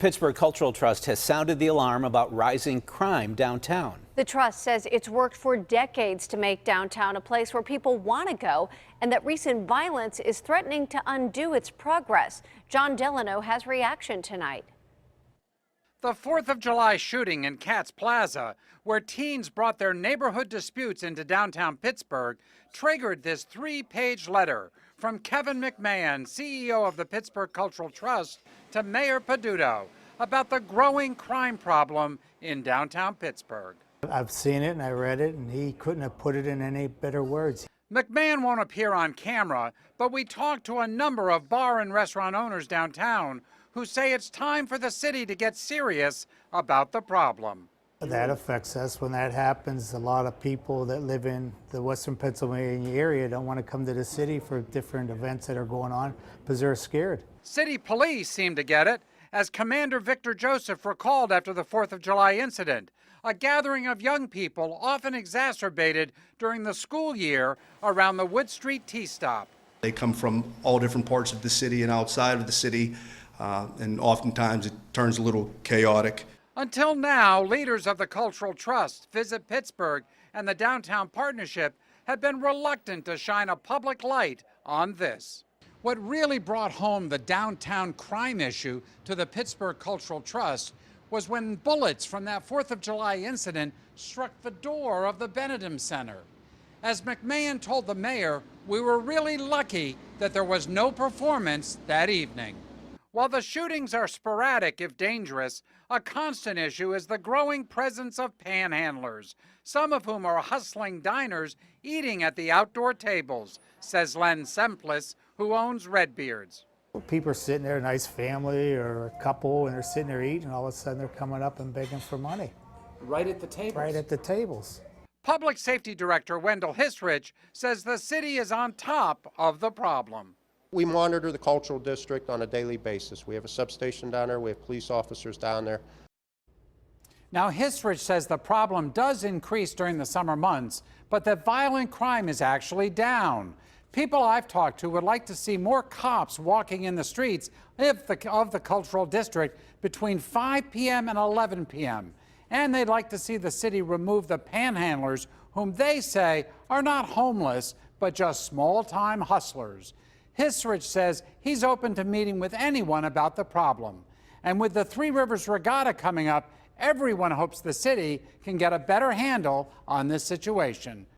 Pittsburgh Cultural Trust has sounded the alarm about rising crime downtown. The trust says it's worked for decades to make downtown a place where people want to go, and that recent violence is threatening to undo its progress. John Delano has reaction tonight. The 4th of July shooting in Katz Plaza, where teens brought their neighborhood disputes into downtown Pittsburgh, triggered this 3-page letter from Kevin McMahon, CEO of the Pittsburgh Cultural Trust, to Mayor Peduto about the growing crime problem in downtown Pittsburgh. I've seen it and I read it, and he couldn't have put it in any better words. McMahon won't appear on camera, but we talked to a number of bar and restaurant owners downtown who say it's time for the city to get serious about the problem. That affects us. When that happens, a lot of people that live in the western Pennsylvania area don't want to come to the city for different events that are going on because they're scared. City police seem to get it, as Commander Victor Joseph recalled after the 4th of July incident. A gathering of young people, often exacerbated during the school year, around the Wood Street T-stop. They come from all different parts of the city and outside of the city, and oftentimes it turns a little chaotic. Until now, leaders of the Cultural Trust, Visit Pittsburgh, and the Downtown Partnership have been reluctant to shine a public light on this. What really brought home the downtown crime issue to the Pittsburgh Cultural Trust was when bullets from that 4th of July incident struck the door of the Benedum Center. As McMahon told the mayor, we were really lucky that there was no performance that evening. While the shootings are sporadic if dangerous, a constant issue is the growing presence of panhandlers, some of whom are hustling diners eating at the outdoor tables, says Len Semplis, who owns Redbeard's. People are sitting there, a nice family or a couple, and they're sitting there eating, and all of a sudden they're coming up and begging for money. Right at the tables? Right at the tables. Public Safety Director Wendell Hisrich says the city is on top of the problem. We monitor the cultural district on a daily basis. We have a substation down there, we have police officers down there. Now, Hisrich says the problem does increase during the summer months, but that violent crime is actually down. People I've talked to would like to see more cops walking in the streets of the cultural district between 5 p.m. and 11 p.m. And they'd like to see the city remove the panhandlers, whom they say are not homeless, but just small-time hustlers. Hisrich says he's open to meeting with anyone about the problem. And with the Three Rivers Regatta coming up, everyone hopes the city can get a better handle on this situation.